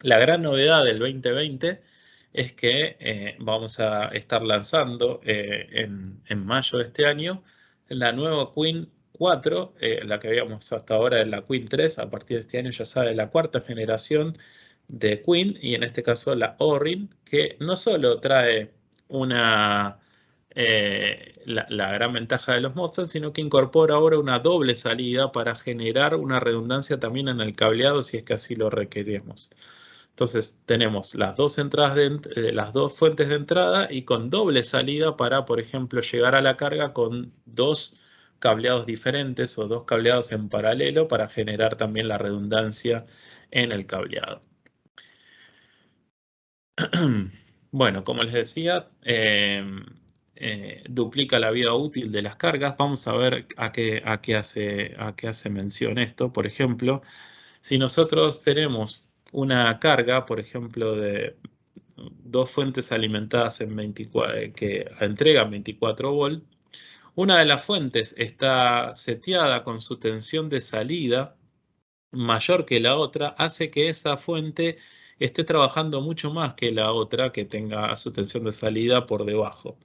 La gran novedad del 2020 es que vamos a estar lanzando en mayo de este año la nueva Queen 4, la que habíamos hasta ahora en la Queen 3, a partir de este año ya sabe, la cuarta generación de Queen, y en este caso la Orin, que no solo trae la gran ventaja de los MOSFET, sino que incorpora ahora una doble salida para generar una redundancia también en el cableado si es que así lo requerimos. Entonces tenemos las dos entradas las dos fuentes de entrada y con doble salida para, por ejemplo, llegar a la carga con dos cableados diferentes o dos cableados en paralelo para generar también la redundancia en el cableado. Bueno, como les decía, duplica la vida útil de las cargas. Vamos a ver a qué hace mención esto. Por ejemplo, si nosotros tenemos una carga, por ejemplo, de dos fuentes alimentadas que entregan 24 volts, una de las fuentes está seteada con su tensión de salida mayor que la otra, hace que esa fuente esté trabajando mucho más que la otra que tenga su tensión de salida por debajo.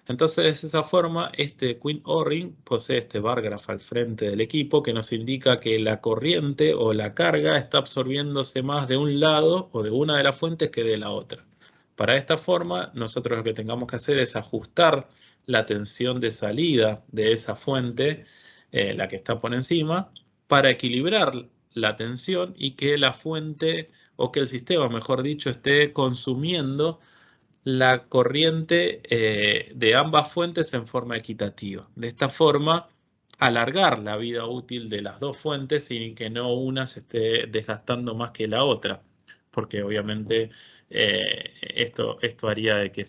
Entonces, de esa forma, este Queen O-Ring posee este bar graph al frente del equipo que nos indica que la corriente o la carga está absorbiéndose más de un lado o de una de las fuentes que de la otra. Para esta forma, nosotros lo que tengamos que hacer es ajustar la tensión de salida de esa fuente, la que está por encima, para equilibrar la tensión y que la fuente, o que el sistema, mejor dicho, esté consumiendo la corriente de ambas fuentes en forma equitativa. De esta forma, alargar la vida útil de las dos fuentes sin que no una se esté desgastando más que la otra, porque obviamente esto haría de que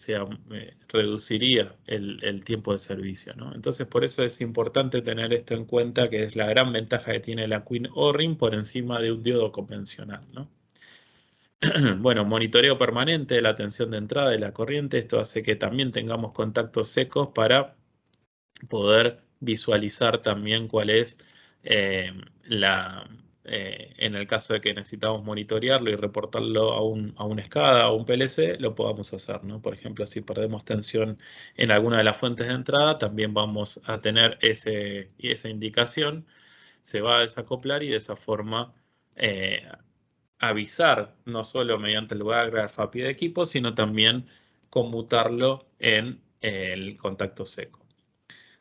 reduciría el tiempo de servicio, ¿no? Entonces, por eso es importante tener esto en cuenta, que es la gran ventaja que tiene la Queen O-Ring por encima de un diodo convencional, ¿no? Bueno, monitoreo permanente de la tensión de entrada de la corriente. Esto hace que también tengamos contactos secos para poder visualizar también cuál es en el caso de que necesitamos monitorearlo y reportarlo a un SCADA o un PLC, lo podamos hacer, ¿no? Por ejemplo, si perdemos tensión en alguna de las fuentes de entrada, también vamos a tener esa indicación. Se va a desacoplar y de esa forma avisar, no solo mediante el bar graph a pie de equipo, sino también conmutarlo en el contacto seco.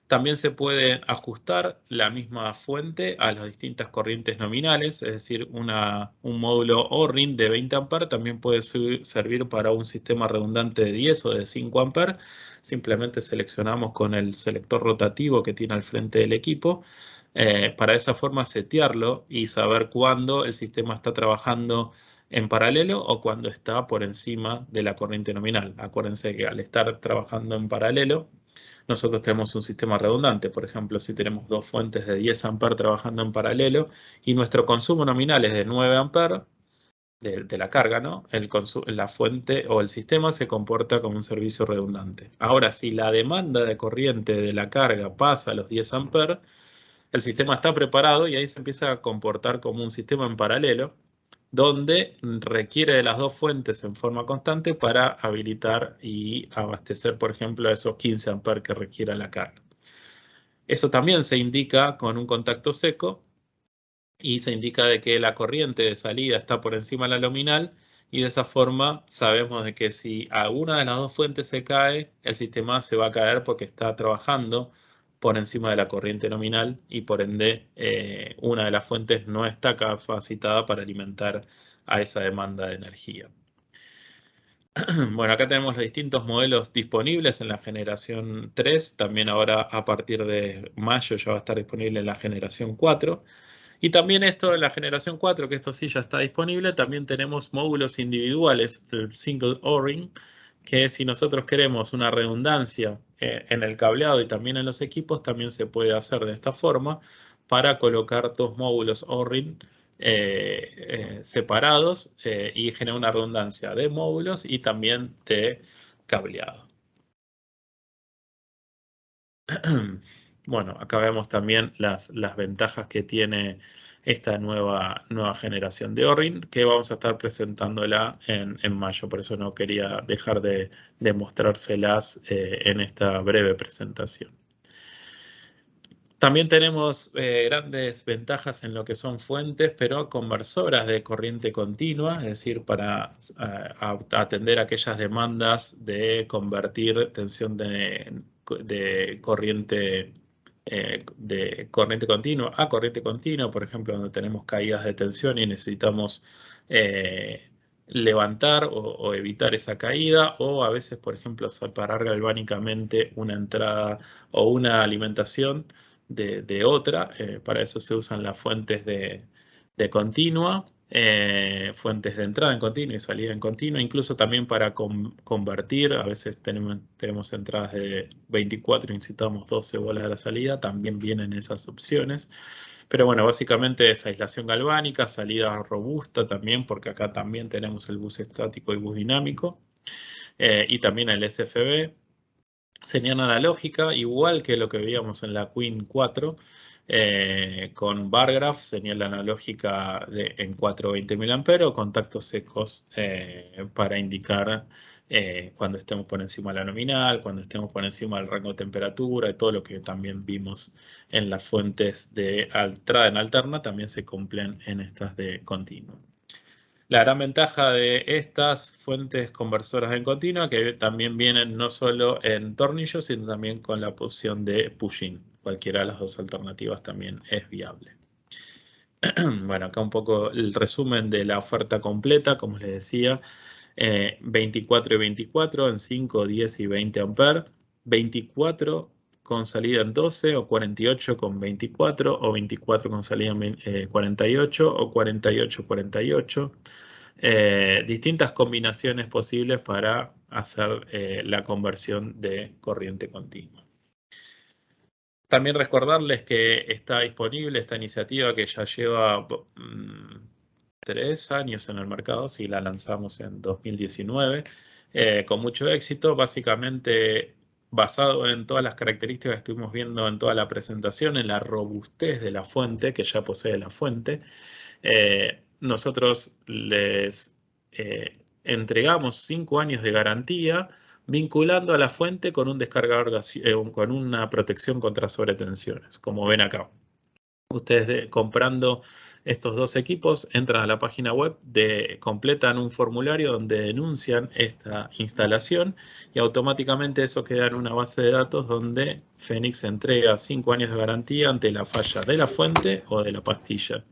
También se puede ajustar la misma fuente a las distintas corrientes nominales, es decir, un módulo O-Ring de 20 A también puede servir para un sistema redundante de 10 o de 5 A. Simplemente seleccionamos con el selector rotativo que tiene al frente del equipo, para de esa forma setearlo y saber cuándo el sistema está trabajando en paralelo o cuando está por encima de la corriente nominal. Acuérdense que al estar trabajando en paralelo, nosotros tenemos un sistema redundante. Por ejemplo, si tenemos dos fuentes de 10 A trabajando en paralelo y nuestro consumo nominal es de 9 A de la carga, ¿no? La fuente o el sistema se comporta como un servicio redundante. Ahora, si la demanda de corriente de la carga pasa a los 10 A, el sistema está preparado y ahí se empieza a comportar como un sistema en paralelo, donde requiere de las dos fuentes en forma constante para habilitar y abastecer, por ejemplo, a esos 15 A que requiera la carga. Eso también se indica con un contacto seco y se indica de que la corriente de salida está por encima de la nominal, y de esa forma sabemos de que si alguna de las dos fuentes se cae, el sistema se va a caer porque está trabajando por encima de la corriente nominal y por ende una de las fuentes no está capacitada para alimentar a esa demanda de energía. Bueno, acá tenemos los distintos modelos disponibles en la generación 3. También ahora a partir de mayo ya va a estar disponible en la generación 4. Y también esto en la generación 4, que esto sí ya está disponible, también tenemos módulos individuales, el single O-ring, que si nosotros queremos una redundancia en el cableado y también en los equipos, también se puede hacer de esta forma para colocar dos módulos O-ring separados y generar una redundancia de módulos y también de cableado. Bueno, acá vemos también las ventajas que tiene esta nueva generación de O-ring, que vamos a estar presentándola en mayo, por eso no quería dejar de mostrárselas en esta breve presentación. También tenemos grandes ventajas en lo que son fuentes, pero conversoras de corriente continua, es decir, para atender aquellas demandas de convertir tensión de corriente continua a corriente continua, por ejemplo, donde tenemos caídas de tensión y necesitamos levantar o evitar esa caída, o a veces, por ejemplo, separar galvánicamente una entrada o una alimentación de otra. Para eso se usan las fuentes de continua, fuentes de entrada en continua y salida en continua, incluso también para convertir. A veces tenemos entradas de 24 y necesitamos 12 bolas a la salida, también vienen esas opciones. Pero bueno, básicamente es aislación galvánica, salida robusta también, porque acá también tenemos el bus estático y bus dinámico, y también el SFB. Señal analógica, igual que lo que veíamos en la Queen 4, con bar graph, señal analógica en 420 mA, contactos secos para indicar cuando estemos por encima de la nominal, cuando estemos por encima del rango de temperatura, y todo lo que también vimos en las fuentes de entrada en alterna, también se cumplen en estas de continuo. La gran ventaja de estas fuentes conversoras en continua, que también vienen no solo en tornillos, sino también con la opción de push-in. Cualquiera de las dos alternativas también es viable. Bueno, acá un poco el resumen de la oferta completa, como les decía, 24 y 24 en 5, 10 y 20 amperes, 24 con salida en 12 o 48 con 24 o 24 con salida en 48 o 48, 48. Distintas combinaciones posibles para hacer la conversión de corriente continua. También recordarles que está disponible esta iniciativa que ya lleva 3 años en el mercado, si la lanzamos en 2019, con mucho éxito, básicamente basado en todas las características que estuvimos viendo en toda la presentación, en la robustez de la fuente, que ya posee la fuente. Nosotros les entregamos 5 años de garantía, vinculando a la fuente con un descargador con una protección contra sobretensiones, como ven acá. Ustedes comprando estos dos equipos entran a la página web, completan un formulario donde denuncian esta instalación y automáticamente eso queda en una base de datos donde Fénix entrega 5 años de garantía ante la falla de la fuente o de la pastilla.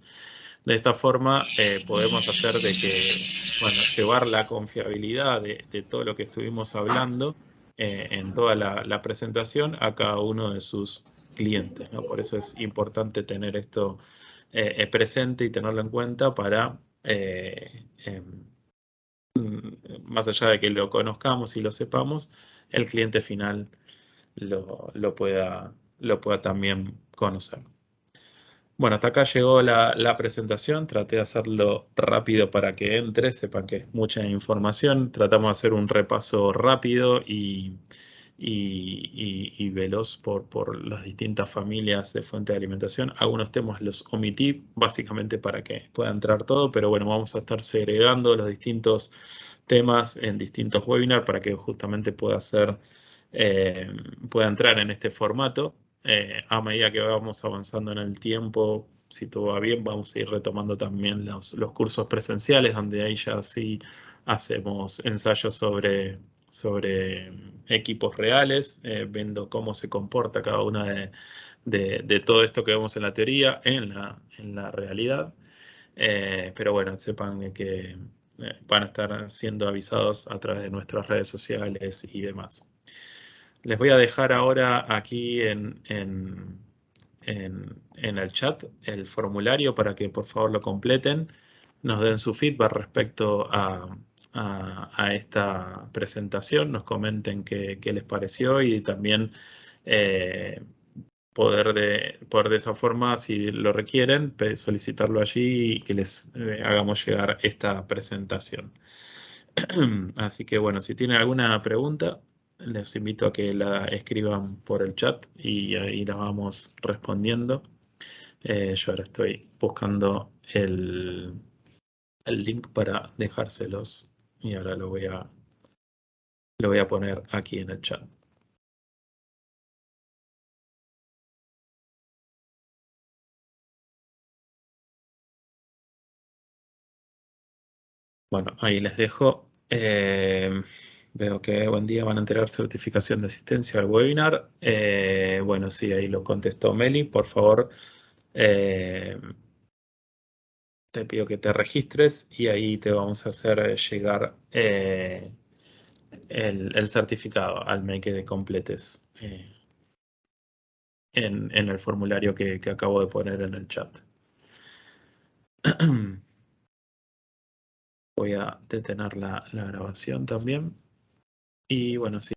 De esta forma podemos hacer de que, bueno, llevar la confiabilidad de todo lo que estuvimos hablando en toda la presentación a cada uno de sus clientes, ¿no? Por eso es importante tener esto presente y tenerlo en cuenta para, más allá de que lo conozcamos y lo sepamos, el cliente final lo pueda también conocer. Bueno, hasta acá llegó la presentación. Traté de hacerlo rápido para que entre, sepan que es mucha información. Tratamos de hacer un repaso rápido y veloz por las distintas familias de fuente de alimentación. Algunos temas los omití básicamente para que pueda entrar todo, pero bueno, vamos a estar segregando los distintos temas en distintos webinars para que justamente pueda entrar en este formato. A medida que vamos avanzando en el tiempo, si todo va bien, vamos a ir retomando también los cursos presenciales, donde ahí ya sí hacemos ensayos sobre equipos reales, viendo cómo se comporta cada una de todo esto que vemos en la teoría en la realidad. Pero bueno, sepan que van a estar siendo avisados a través de nuestras redes sociales y demás. Les voy a dejar ahora aquí en el chat el formulario para que por favor lo completen, nos den su feedback respecto a esta presentación, nos comenten qué les pareció y también eh, poder de esa forma, si lo requieren, solicitarlo allí y que les hagamos llegar esta presentación. Así que bueno, si tienen alguna pregunta, les invito a que la escriban por el chat y ahí la vamos respondiendo. Yo ahora estoy buscando el link para dejárselos y ahora lo voy a poner aquí en el chat. Bueno, ahí les dejo. Veo que buen día van a entregar certificación de asistencia al webinar. Bueno, sí, ahí lo contestó Meli. Por favor, eh, te pido que te registres y ahí te vamos a hacer llegar el certificado al mail que completes en el formulario que acabo de poner en el chat. Voy a detener la grabación también. Y bueno, sí.